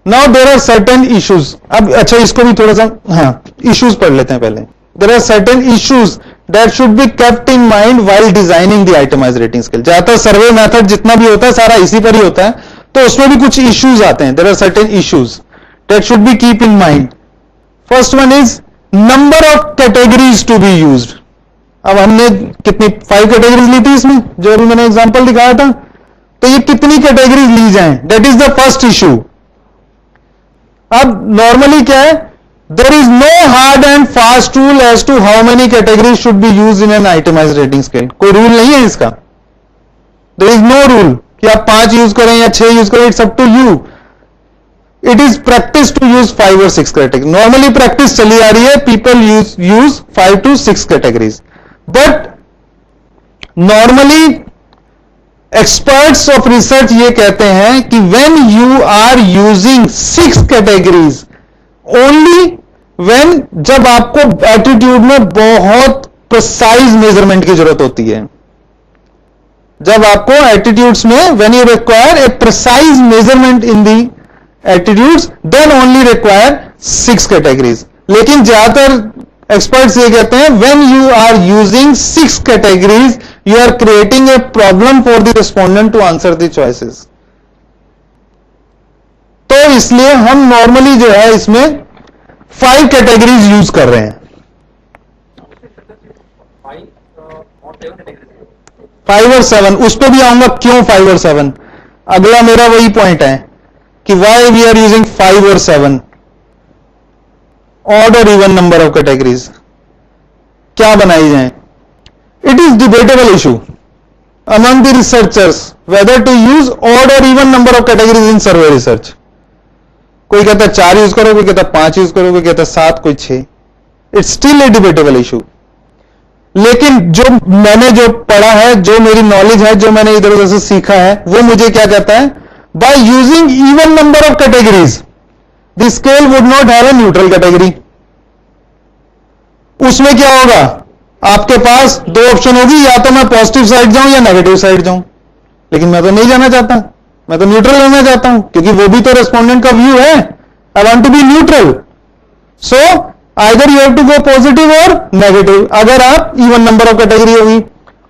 Now there are certain issues. अब अच्छा इसको भी थोड़ा सा इश्यूज पढ़ लेते हैं पहले. There are certain issues that should be kept in mind while designing the itemized rating scale. ज्यादातर सर्वे मेथड जितना भी होता है सारा इसी पर ही होता है, तो उसमें भी कुछ इश्यूज आते हैं. There are certain issues that should be keep in mind. First one is number of categories to be used. अब हमने कितनी 5 कैटेगरीज ली थी इसमें, जो अभी मैंने एग्जांपल दिखाया था, तो ये कितनी कैटेगरीज ली जाएं, that is the first issue. अब नॉर्मली क्या है, there is no hard and fast rule as to how many categories should be used in an itemized rating scale. कोई रूल नहीं है इसका. देयर इज नो रूल कि आप 5 use करें या 6 यूज करें. It's up to you. It is practice to use 5 और 6 कैटेगरी. नॉर्मली प्रैक्टिस चली आ रही है, people use 5 to 6 categories. But normally experts of research ये कहते हैं कि when you are using 6 categories only when, जब आपको एटीट्यूड में बहुत प्रिसाइज मेजरमेंट की जरूरत होती है. जब आपको एटीट्यूड्स में when you require a precise measurement in the attitudes, then only require 6 categories. लेकिन ज्यादातर एक्सपर्ट्स ये कहते हैं when you are using 6 categories you are creating a problem for the respondent to answer the choices. तो इसलिए हम normally जो है इसमें 5 कैटेगरीज यूज कर रहे हैं. 5 और 7 उस पर भी आऊंगा क्यों 5 और 7. अगला मेरा वही पॉइंट है कि वाई वी आर यूजिंग 5 और 7. ऑड और इवन नंबर ऑफ कैटेगरीज क्या बनाई जाए. It is debatable issue among the researchers whether to use odd or even number of categories in survey research. कोई कहता है 4 यूज करो, कोई कहता है 5 यूज करो, कोई कहता है 7, कोई 6. It's still a debatable issue. लेकिन जो मैंने जो पढ़ा है, जो मेरी नॉलेज है, जो मैंने इधर उधर से सीखा है, वो मुझे क्या कहता है, by using even number of categories the scale would not have a neutral category. उसमें क्या होगा, आपके पास 2 ऑप्शन होगी, या तो मैं पॉजिटिव साइड जाऊं या नेगेटिव साइड जाऊं. लेकिन मैं तो नहीं जाना चाहता, मैं तो न्यूट्रल रहना चाहता हूं, क्योंकि वो भी तो रेस्पोंडेंट का व्यू है. I want to be neutral. So either you have to go positive और नेगेटिव. अगर आप इवन नंबर ऑफ कैटेगरी होगी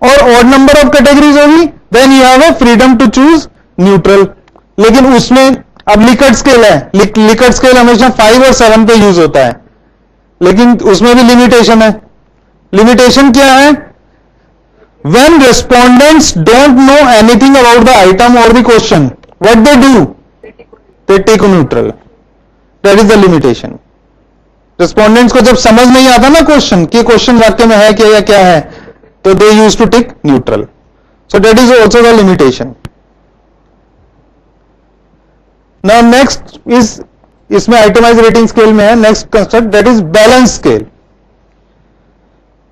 और ऑड नंबर ऑफ कैटेगरीज होगी, then you have a freedom to choose neutral. लेकिन उसमें अब लिकर्ट स्केल है, लिकर्ट स्केल हमेशा 5 और 7 पे यूज होता है, लेकिन उसमें भी लिमिटेशन है. लिमिटेशन क्या है, when respondents don't know anything about the item or the question, what they do, they take neutral. That is the limitation. Respondents को जब समझ नहीं आता ना क्वेश्चन, कि क्वेश्चन वाक्य में है क्या या क्या है, तो they used to take neutral. So that is also the limitation. Now next is, इसमें itemized rating scale में है next concept, that is balance scale.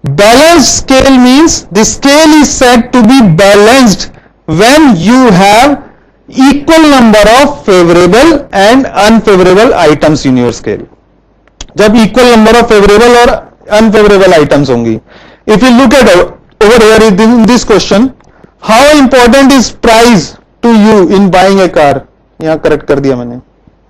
Balanced scale means the scale is said to be balanced when you have equal number of favorable and unfavorable items in your scale. जब equal number of favorable और unfavorable items होंगी. If you look at over here in this question, how important is price to you in buying a car? यहाँ correct कर दिया मैंने,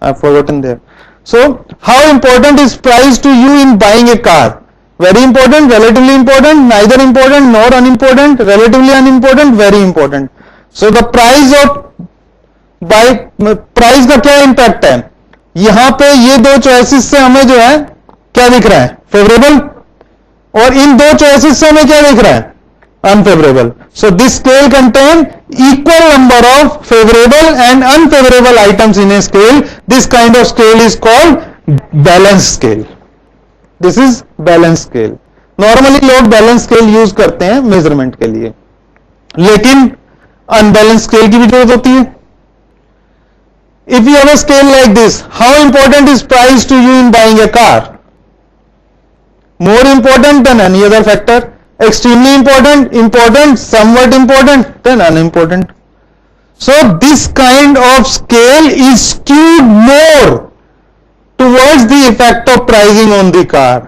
I have forgotten there. So how important is price to you in buying a car? Very important, relatively important, neither important nor unimportant, relatively unimportant, very important. So the price of price का क्या impact है, यहां पे ये 2 choices से हमें जो है क्या दिख रहा है, फेवरेबल, और इन 2 चॉइसेस से हमें क्या दिख रहा है, unfavourable. So this scale contain equal number of favourable and unfavourable items in a scale. This kind of scale is called balance scale. This is balance scale. Normally लोग बैलेंस स्केल यूज करते हैं measurement के लिए, लेकिन unbalance scale की भी जरूरत होती है. If you have a scale like this, how important is price to you in buying a car? More important than any other factor? Extremely important, important, somewhat important, then unimportant. So this kind of scale is skewed more towards the effect of pricing on the car.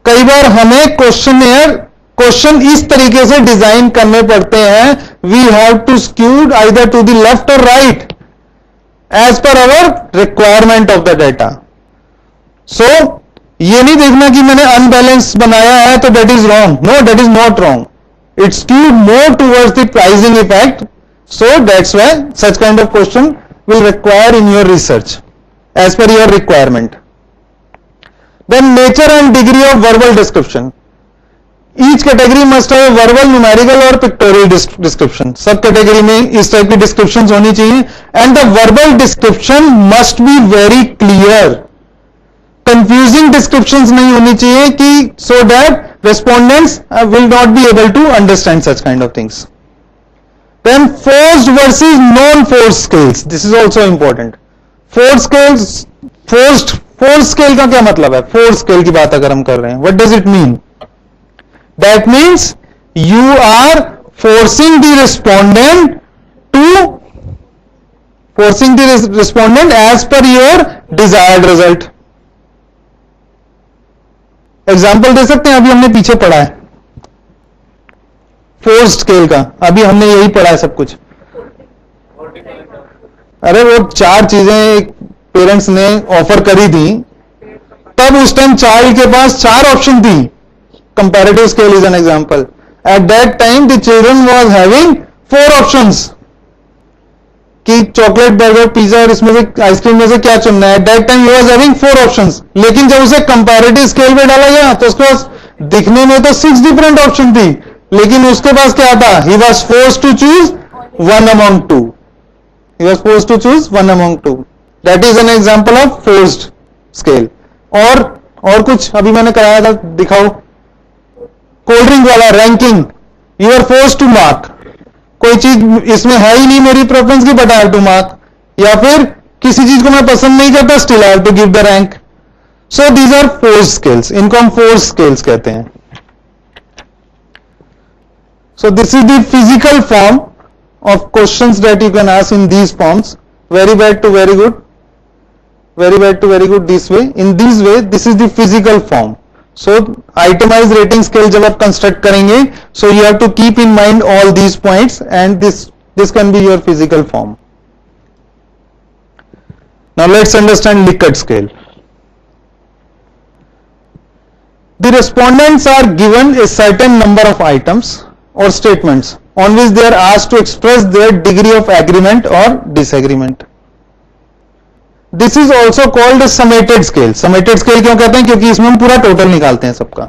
कई बार हमें question इस तरीके से design करने पड़ते हैं, we have to skew either to the left or right. as per our requirement of the data. So ये नहीं देखना कि मैंने अनबैलेंस बनाया है तो that is wrong. No, that is not wrong. It's skewed more towards the pricing effect. So that's why such kind of question will require in your research as per your requirement. Then nature and degree of verbal description. Each category must have a verbal, numerical और pictorial description. सब category में इस type की descriptions होनी चाहिए and the verbal description must be very clear. Confusing descriptions नहीं होनी चाहिए कि so that respondents will not be able to understand such kind of things. Then forced versus non-forced scales. This is also important. Forced scale का क्या मतलब है? Forced scale की बात अगर हम कर रहे हैं, what does it mean? That means you are forcing the respondent as per your desired result. Example दे सकते हैं? अभी हमने पीछे पढ़ा है फोर्स्ड स्केल का, अभी हमने यही पढ़ा है सब कुछ. अरे वो 4 चीजें पेरेंट्स ने ऑफर करी थी, तब उस टाइम चाइल्ड के पास 4 ऑप्शन थी. Comparative scale is an example. At that time the children was having 4 options कि चॉकलेट, बर्गर, पिज्जा और इसमें से आइसक्रीम में से क्या चुनना है. At that time he was having 4 options. लेकिन जब उसे कंपैरेटिव स्केल पे डाला गया तो उसके पास दिखने में तो 6 डिफरेंट ऑप्शन थी, लेकिन उसके पास क्या था? He was forced to choose one among two. He was forced to choose one among two. That is an example of forced scale. और कुछ अभी मैंने कराया था, दिखाओ. कोल्ड ड्रिंक वाला ranking, you are forced to mark. कोई चीज इसमें है ही नहीं मेरी प्रेफरेंस की, but I have to mark. या फिर किसी चीज को मैं पसंद नहीं करता, still I have to give the rank. So these are forced scales. इनको हम फोर्स्ड स्केल्स कहते हैं. So this is the physical form of questions that you can ask in these forms. Very bad to very good. Very bad to very good this way. In this way, this is the physical form. So itemized rating scale जब आप construct करेंगे, so you have to keep in mind all these points, and this can be your physical form. Now let's understand Likert scale. The respondents are given a certain number of items or statements on which they are asked to express their degree of agreement or disagreement. This is also called a summated scale. Summated scale क्यों कहते हैं? क्योंकि इसमें हम पूरा total निकालते हैं सबका.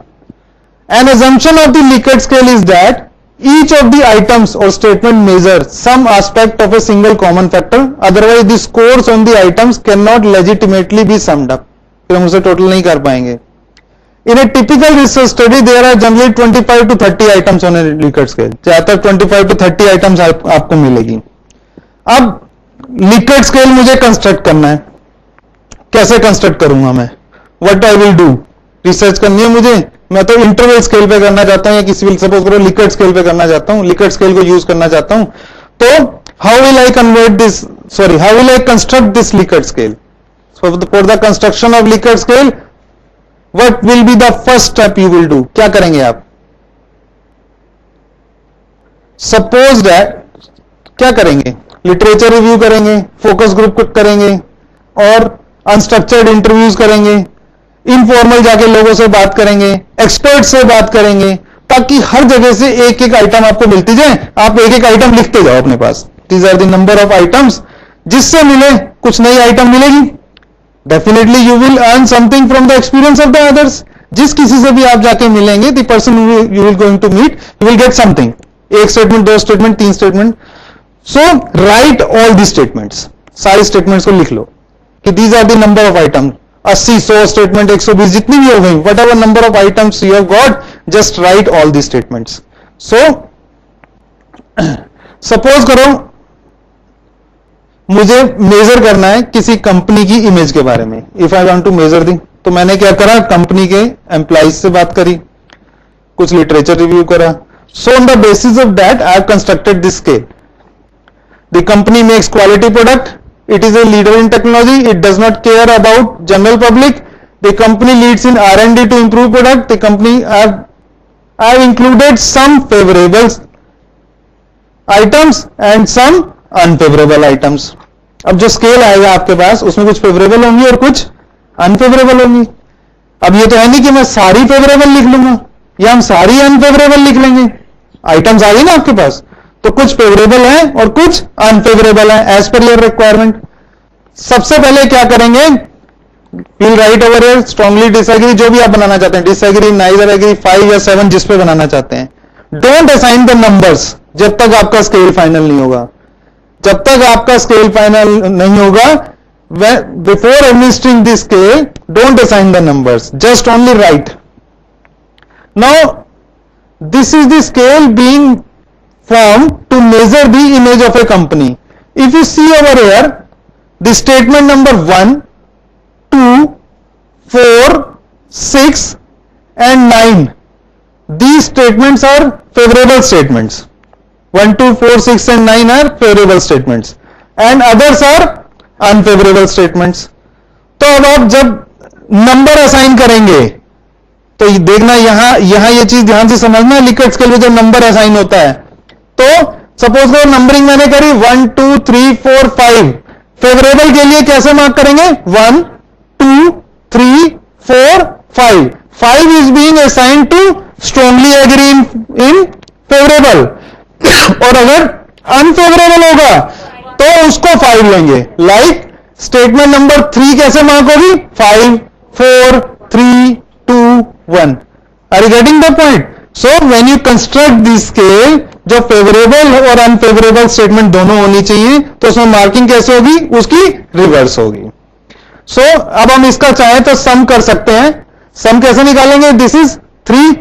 An assumption of the Likert scale is that each of the items or statement measure some aspect of a single common factor. Otherwise, the scores on the items cannot legitimately be summed up. फिर हम उसे total नहीं कर पाएंगे. In a typical research study, there are generally 25 to 30 items on a Likert scale. ज्यादातर 25 to 30 items आपको मिलेगी. अब Likert scale मुझे कंस्ट्रक्ट करना है. कैसे कंस्ट्रक्ट करूंगा मैं? What I will do? Research करनी है मुझे. मैं तो इंटरवल स्केल पे करना चाहता हूं, या किसी भी सपोज करो Likert स्केल पे करना चाहता हूं, Likert स्केल को यूज करना चाहता हूं. तो how will I construct this Likert scale? So for the construction of Likert scale, what will be the first step you will do? क्या करेंगे आप? Suppose that क्या करेंगे? लिटरेचर रिव्यू करेंगे, फोकस ग्रुप करेंगे, और अनस्ट्रक्चर्ड इंटरव्यूज करेंगे, informal जाके लोगों से बात करेंगे, एक्सपर्ट से बात करेंगे, ताकि हर जगह से एक एक आइटम आपको मिलती जाए. आप एक एक आइटम लिखते जाओ अपने पास. These are the number of items. जिससे मिले कुछ नई आइटम मिलेगी. Definitely you will earn something from the experience of the others. जिस किसी से भी आप जाके मिलेंगे, the person you will going to meet, you will get something. एक statement, 2 statement, 3 statement. So write all these statements. सारे स्टेटमेंट्स को लिख लो कि these are the number of items. 80, 100 statement, 120 जितनी भी हो गई, whatever number of items you have got, just write all these statements. So suppose करो मुझे मेजर करना है किसी कंपनी की इमेज के बारे में. If I want to measure the, तो मैंने क्या करा? कंपनी के एम्प्लॉइज से बात करी, कुछ लिटरेचर रिव्यू करा. So on the basis of that I have constructed this scale. The company makes quality product. It is a leader in technology. It does not care about general public. The company leads in R&D to improve product. The company I have included some favourable items and some unfavorable items. अब जो scale आएगा आपके पास उसमें कुछ favourable होंगी और कुछ unfavourable होंगी। अब ये तो है नहीं कि मैं सारी फेवरेबल लिख लूंगा या हम सारी अनफेवरेबल लिख लेंगे। आइटम्स आ गई ना आपके पास, तो कुछ फेवरेबल है और कुछ अनफेवरेबल है एज पर योर रिक्वायरमेंट। सबसे पहले क्या करेंगे, will write over here strongly disagree, जो भी आप बनाना चाहते हैं, डिसएग्री, नाइदर एग्री, 5 या 7 जिस पे बनाना चाहते हैं। डोंट असाइन द नंबर्स जब तक आपका स्केल फाइनल नहीं होगा। जब तक आपका स्केल फाइनल नहीं होगा, before administering the scale don't assign the numbers, just only right. Now this is the scale being formed to measure the image of a company. If you see over here, the statement number 1, 2, 4, 6 and 9, these statements are favorable statements. 1, 2, 4, 6 and 9 are favorable statements and others are unfavorable statements. तो अब आप जब number assign करेंगे तो देखना यहां ये चीज ध्यान से समझना, लिकर्ट स्केल में जब नंबर असाइन होता है तो सपोज करो नंबरिंग मैंने करी 1, 2, 3, 4, 5, फेवरेबल के लिए कैसे मार्क करेंगे, 1, 2, 3, 4, 5, 5 is being assigned to strongly agree in favourable और अगर अनफेवरेबल होगा तो उसको 5 लेंगे। लाइक स्टेटमेंट नंबर 3 कैसे मार्क होगी, 5, 4, 3, 2, 1। Are you getting the point? So when you construct this scale, जो फेवरेबल और अनफेवरेबल स्टेटमेंट दोनों होनी चाहिए, तो उसमें मार्किंग कैसे होगी, उसकी रिवर्स होगी। सो अब हम इसका चाहे तो सम कर सकते हैं। सम कैसे निकालेंगे, this is 3,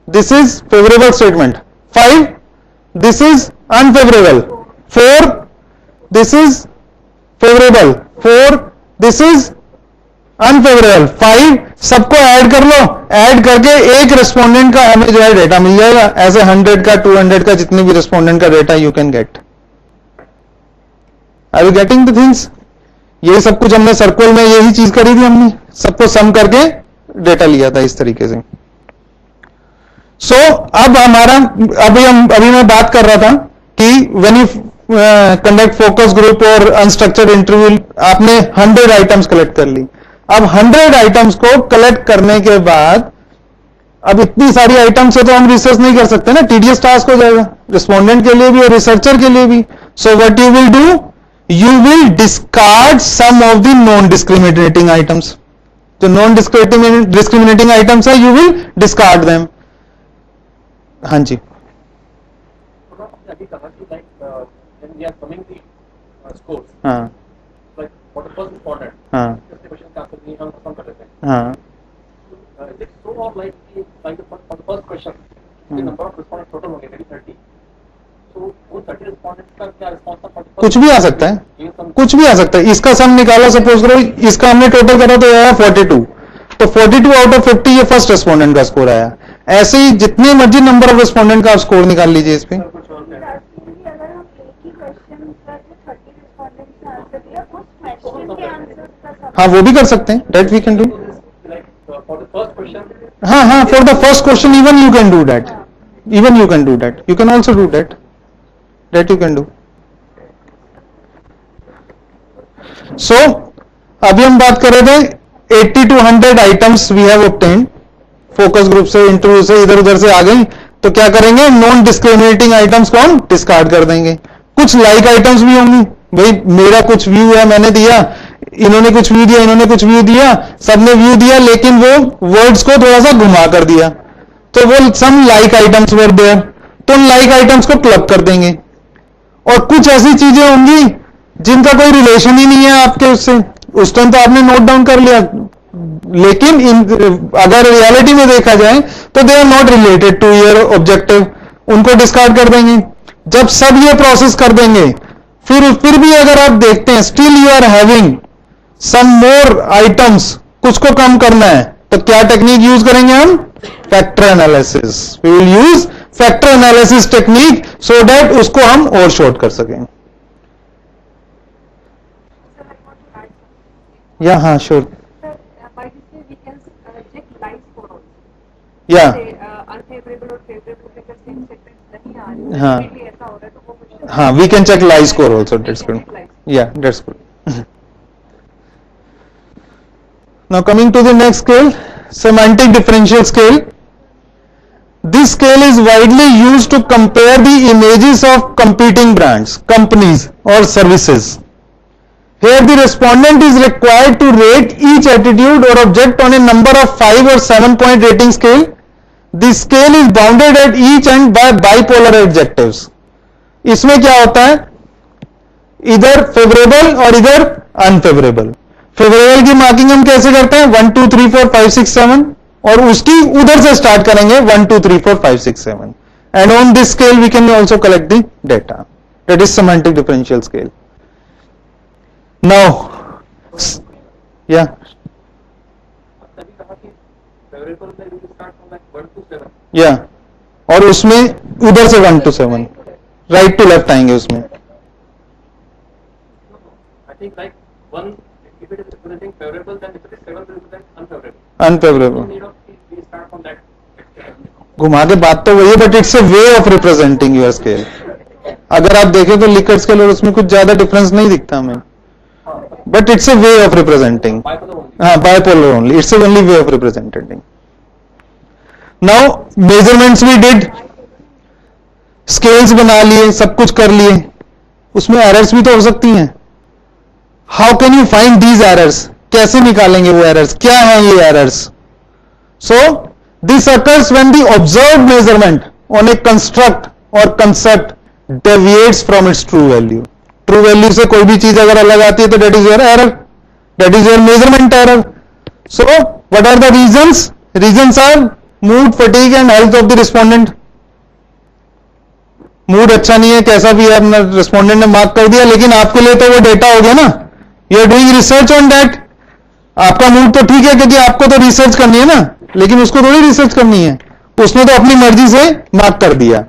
this is favourable statement, 5 this is unfavourable, 4 this is favourable, 4 this is unfavourable, 5 सबको ऐड कर लो, ऐड करके एक रेस्पोंडेंट का हमें जो है डेटा मिल जाएगा। ऐसे 100 का 200 का जितने भी रेस्पोंडेंट का data you can get. Are you getting the things? ये सब कुछ हमने सर्कल में यही चीज करी थी, हमने सबको सम करके डेटा लिया था इस तरीके से। सो अब हमारा अभी मैं बात कर रहा था कि when you conduct focus group और अनस्ट्रक्चर्ड इंटरव्यू, आपने 100 आइटम्स कलेक्ट कर ली। अब 100 आइटम्स को कलेक्ट करने के बाद, अब इतनी सारी आइटम से तो हम रिसर्च नहीं कर सकते ना, टीडीएस टास्क हो जाएगा रिस्पोंडेंट के लिए भी और रिसर्चर के लिए भी। So what you will do, you will discard some of the non discriminating items. जो नॉन डिस्क्रिमिनेटिंग आइटम्स है, यू विल डिस्कार्ड देम। हाँ जी, हाँ हाँ हाँ, कुछ भी आ सकता है, कुछ भी आ सकता है। इसका सम निकाला, सपोज करो इसका हमने टोटल करा तो आया 42, तो 42 आउट ऑफ 50 ये फर्स्ट रेस्पोंडेंट का स्कोर आया। ऐसे ही जितने मर्जी नंबर ऑफ रेस्पोंडेंट का आप स्कोर निकाल लीजिए इस पे। हाँ वो भी कर सकते हैं, डेट वी कैन डू। हाँ हाँ, for the first question even you can do that, even you can do that, you can also do that, that you can do. So अभी हम बात कर रहे थे 80 to 100 items we have obtained, focus group से, interview से, इधर उधर से आ गई, तो क्या करेंगे, नॉन डिस्क्रिमिनेटिंग आइटम्स को हम डिस्कार्ड कर देंगे। कुछ लाइक आइटम्स भी होंगी, भाई मेरा कुछ व्यू है मैंने दिया, इन्होंने कुछ व्यू दिया, इन्होंने कुछ व्यू दिया, सबने व्यू दिया, लेकिन वो वर्ड्स को थोड़ा सा घुमा कर दिया, तो वो some like items were there, तो उन लाइक आइटम्स को क्लब कर देंगे। और कुछ ऐसी चीजें होंगी जिनका कोई रिलेशन ही नहीं है आपके उससे, उस टाइम तो आपने नोट डाउन कर लिया, लेकिन अगर रियलिटी में देखा जाए तो they are not related to your objective, उनको डिस्कार्ड कर देंगे। जब सब ये प्रोसेस कर देंगे, फिर भी अगर आप देखते हैं still you are having some more items, कुछ को कम करना है, तो क्या टेक्निक यूज करेंगे हम, factor analysis. We will use factor analysis technique so that उसको हम और शॉर्ट कर सकें। या हाँ श्योर, या हाँ हाँ, we can check live score also, that's good. Yeah, that's good. Now coming to the next scale, semantic differential scale. This scale is widely used to compare the images of competing brands, companies or services. Here the respondent is required to rate each attitude or object on a number of 5 or 7 point rating scale. The scale is bounded at each end by bipolar adjectives. इसमें क्या होता है, इधर favourable और इधर unfavourable. Favourable की marking हम कैसे करते हैं, 1 2 3 4 5 6 7, और उसकी उधर से स्टार्ट करेंगे 1 2 3 4 5 6 7, and on this scale we can also collect the data. That is semantic differential scale. Now yeah yeah और उसमें उधर से 1 to 7 राइट टू लेफ्ट आएंगे उसमें. अनफेवरेबल घुमा के बात तो वही है, but it's a way of representing your scale. अगर आप देखें तो लिकर्ट स्केल और उसमें कुछ ज्यादा डिफरेंस नहीं दिखता हमें, but it's a way of representing. हाँ, bipolar only, it's only way of representing. Now measurements we did, scales बना लिए, सब कुछ कर लिए, उसमें एरर्स भी तो हो सकती हैं. How can you find these errors, कैसे निकालेंगे वो एरर्स, क्या है ये errors. So this occurs when the observed measurement on a construct और concept deviates from its true value. True value से कोई भी चीज अगर अलग आती है तो that is your error, that is your measurement error. So what are the reasons? Reasons are mood, fatigue and health of the respondent. Mood अच्छा नहीं है, कैसा भी है, अपना रिस्पोंडेंट ने मार्क कर दिया, लेकिन आपके लिए तो वो डेटा हो गया ना. You are doing research on that. आपका मूड तो ठीक है क्योंकि आपको तो रिसर्च करनी है ना, लेकिन उसको थोड़ी रिसर्च करनी है, उसने तो अपनी मर्जी से मार्क कर दिया.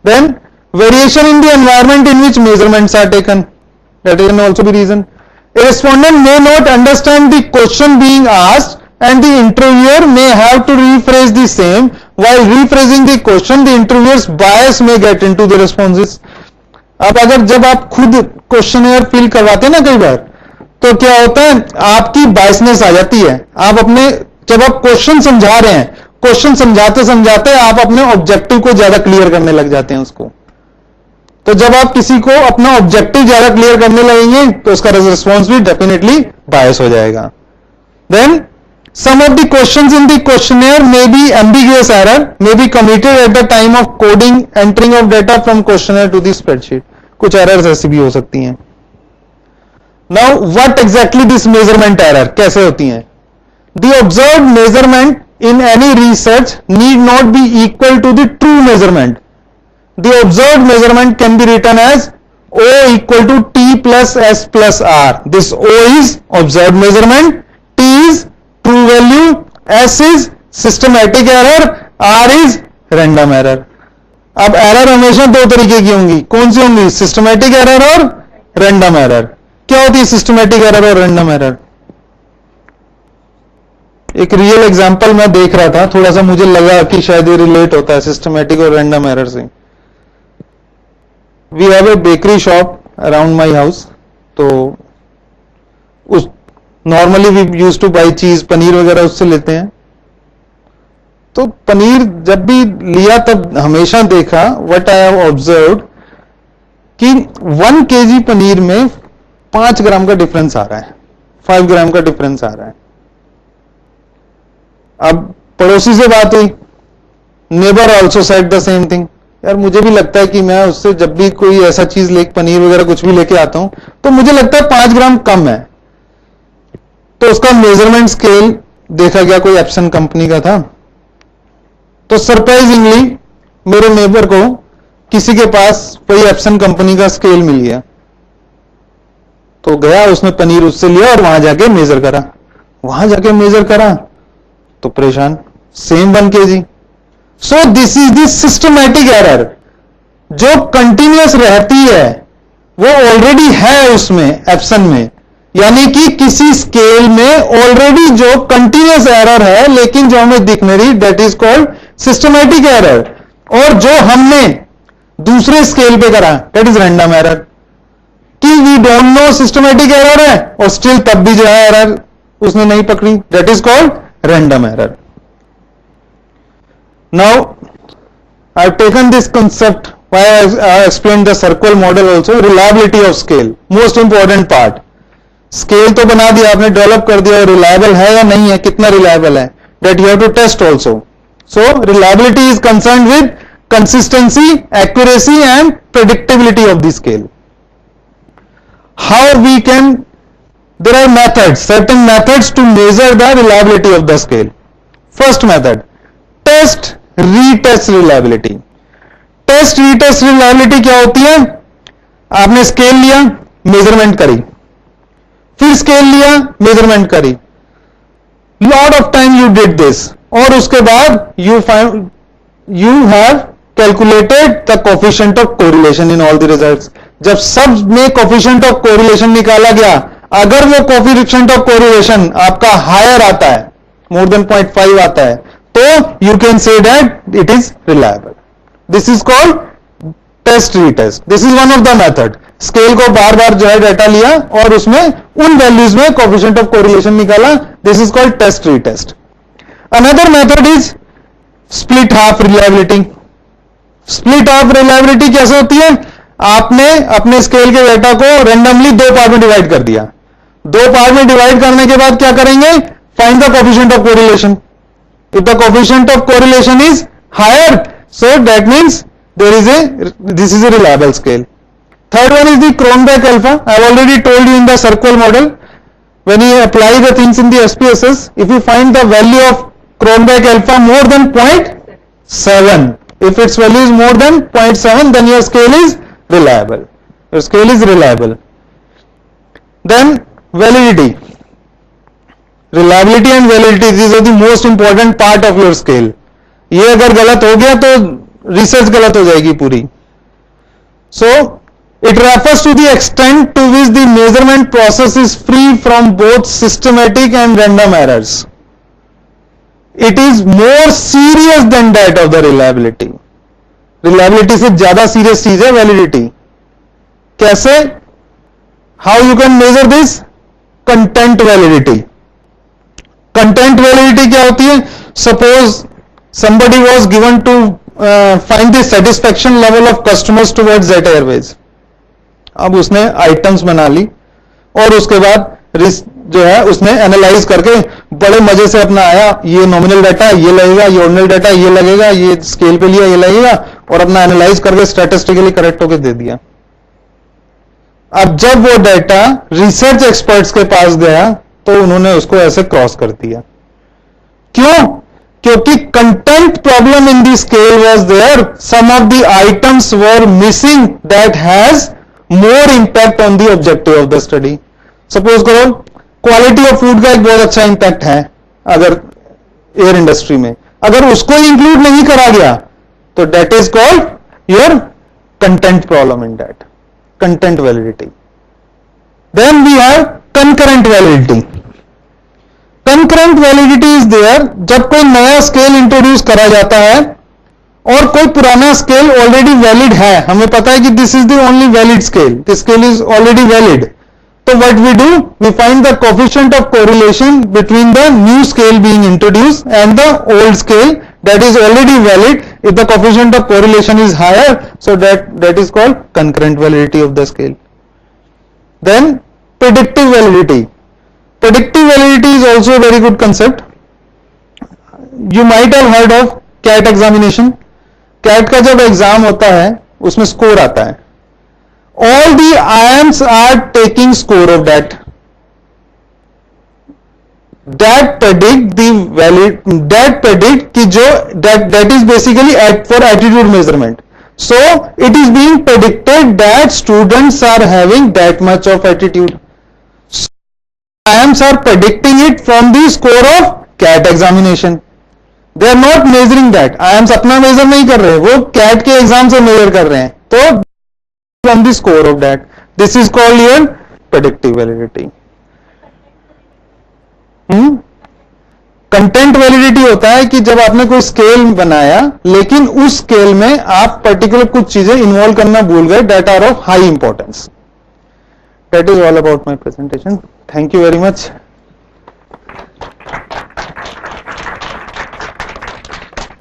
Then variation in the environment in which measurements are taken, that can also be reason. A respondent may not understand the question being asked and the interviewer may have to rephrase the same. While rephrasing the question, the interviewer's bias may get into the responses. अब अगर जब आप खुद questionnaire fill करवाते हैं ना कई बार, तो क्या होता है, आपकी बायसनेस आ जाती है. आप अपने, जब आप क्वेश्चन समझा रहे हैं, क्वेश्चन समझाते समझाते आप अपने ऑब्जेक्टिव को ज्यादा क्लियर करने लग जाते हैं उसको. तो जब आप किसी को अपना ऑब्जेक्टिव ज्यादा क्लियर करने लगेंगे तो उसका रिस्पॉन्स भी डेफिनेटली बायस हो जाएगा. Then some of the questions in the questionnaire may be ambiguous error, may be committed at the time of coding, entering of data from questionnaire to the spreadsheet. कुछ errors ऐसी भी हो सकती हैं. Now what exactly this measurement error कैसे होती हैं? The observed measurement in any research need not be equal to the true measurement. The observed measurement can be written as O equal to T plus S plus R. This O is observed measurement, T is true value, S is systematic error, R is random error. अब error हमेशा दो तरीके की होंगी, कौन सी होंगी, systematic error और random error. क्या होती है सिस्टमैटिक एरर और रैंडम एरर? एक रियल एग्जांपल मैं देख रहा था, थोड़ा सा मुझे लगा कि शायद ये रिलेट होता है सिस्टमैटिक और रैंडम एरर से. We have a bakery shop around my house. तो उस normally we use to buy cheese, paneer वगैरह उससे लेते हैं. तो पनीर जब भी लिया तब हमेशा देखा, व्हाट आई हैव ऑब्जर्व्ड, कि 1 kg पनीर में 5 ग्राम का डिफरेंस आ रहा है, 5 ग्राम का डिफरेंस आ रहा है. अब पड़ोसी से बात हुई, neighbour also said the same thing. यार मुझे भी लगता है कि मैं उससे जब भी कोई ऐसा चीज ले, पनीर वगैरह कुछ भी लेके आता हूं तो मुझे लगता है 5 ग्राम कम है. तो उसका मेजरमेंट स्केल देखा गया, कोई एप्सन कंपनी का था. तो सरप्राइजिंगली मेरे नेबर को किसी के पास कोई एप्सन कंपनी का स्केल मिल गया. तो गया, उसने पनीर उससे लिया और वहां जाके मेजर करा तो परेशान, same 1 kg. So this is the systematic error. जो कंटिन्यूअस रहती है वो ऑलरेडी है उसमें एप्सन में, यानी कि किसी स्केल में ऑलरेडी जो कंटिन्यूअस एरर है लेकिन जो हमें दिख नहीं रही, that is called systematic error. और जो हमने दूसरे स्केल पे करा, दैट इज रैंडम एरर. कि we don't know systematic error है और स्टिल तब भी जो है एरर उसने नहीं पकड़ी, that is called random error. Now I have taken this concept why I explain the circular model also. Reliability of scale, most important part. Scale तो बना दिया आपने, डेवलप कर दिया, रिलायबल है या नहीं है, कितना रिलायबल है, that you have to test also. So reliability is concerned with consistency, accuracy and predictability of the scale. How we can, there are methods, certain methods to measure the reliability of the scale. First method, test retest reliability. Test retest reliability क्या होती है? आपने scale लिया, measurement करी, फिर scale लिया, measurement करी, lot of time you did this, और उसके बाद you have calculated the coefficient of correlation in all the results. जब सब में coefficient of correlation निकाला गया, अगर वो coefficient of correlation आपका higher आता है, more than 0.5 आता है, तो you can say that it is reliable. This is called test retest. This is one of the method. Scale को बार बार जो है डाटा लिया और उसमें उन वैल्यूज में coefficient of correlation निकाला. This is called test retest. Another method is split half reliability. Split of reliability कैसे होती है? आपने अपने स्केल के डेटा को रेंडमली दो पार्ट में डिवाइड कर दिया. दो पार्ट में डिवाइड करने के बाद क्या करेंगे? Find the coefficient of correlation. If the coefficient of correlation is higher, so that means this is a reliable scale. Third one is the Cronbach alpha. I have already told you in the circular model, when you apply the things in the SPSS, if you find the value of Cronbach alpha more then 0.7, if its value is more than 0.7, then your scale is reliable. Your scale is reliable. Then validity. Reliability and validity, these are the most important part of your scale. ये अगर गलत हो गया तो research गलत हो जाएगी पूरी. So it refers to the extent to which the measurement process is free from both systematic and random errors. It is more serious than that of the reliability. Reliability से ज्यादा सीरियस चीज है validity. कैसे? How you can measure this? Content validity. Content validity क्या होती है? Suppose somebody was given to find the satisfaction level of customers towards Jet Airways. अब उसने आइटम्स बना ली और उसके बाद जो है उसने एनालाइज करके बड़े मजे से अपना आया, ये नॉमिनल डाटा ये लगेगा, ये ऑर्डिनल डाटा ये लगेगा, ये स्केल पे लिया ये लगेगा, और अपना एनालाइज करके स्टैटिस्टिकली करेक्ट होकर दे दिया. अब जब वो डाटा रिसर्च एक्सपर्ट्स के पास गया तो उन्होंने उसको ऐसे क्रॉस कर दिया. क्यों? क्योंकि content problem in the scale was there. Some of the items were missing that has more impact on the objective of the study. Suppose करो क्वालिटी ऑफ फूड का एक बहुत अच्छा इंपैक्ट है अगर एयर इंडस्ट्री में, अगर उसको इंक्लूड नहीं करा गया तो that is called your content problem in that, content validity. Then we have concurrent validity. Concurrent validity is there जब कोई नया स्केल इंट्रोड्यूस करा जाता है और कोई पुराना स्केल ऑलरेडी वैलिड है, हमें पता है कि this is the only valid scale, this scale is already valid. So what we do? We find the coefficient of correlation between the new scale being introduced and the old scale that is already valid. If the coefficient of correlation is higher, so that is called concurrent validity of the scale. Then predictive validity. Predictive validity is also a very good concept. You might have heard of CAT examination. CAT का जब exam होता है उसमें score आता है. All the IIMs are taking score of that. That predict the valid. That predict कि जो that is basically for attitude measurement. So it is being predicted that students are having that much of attitude. So, IIMs are predicting it from the score of CAT examination. They are not measuring that. IIMs अपना measure नहीं कर रहे, वो CAT के exam से measure कर रहे हैं. तो from the score of that, this is called your predictive validity. Content validity होता है कि जब आपने कोई स्केल बनाया लेकिन उस स्केल में आप पर्टिकुलर कुछ चीजें इन्वॉल्व करना भूल गए that are of high importance. That is all about my presentation. Thank you very much.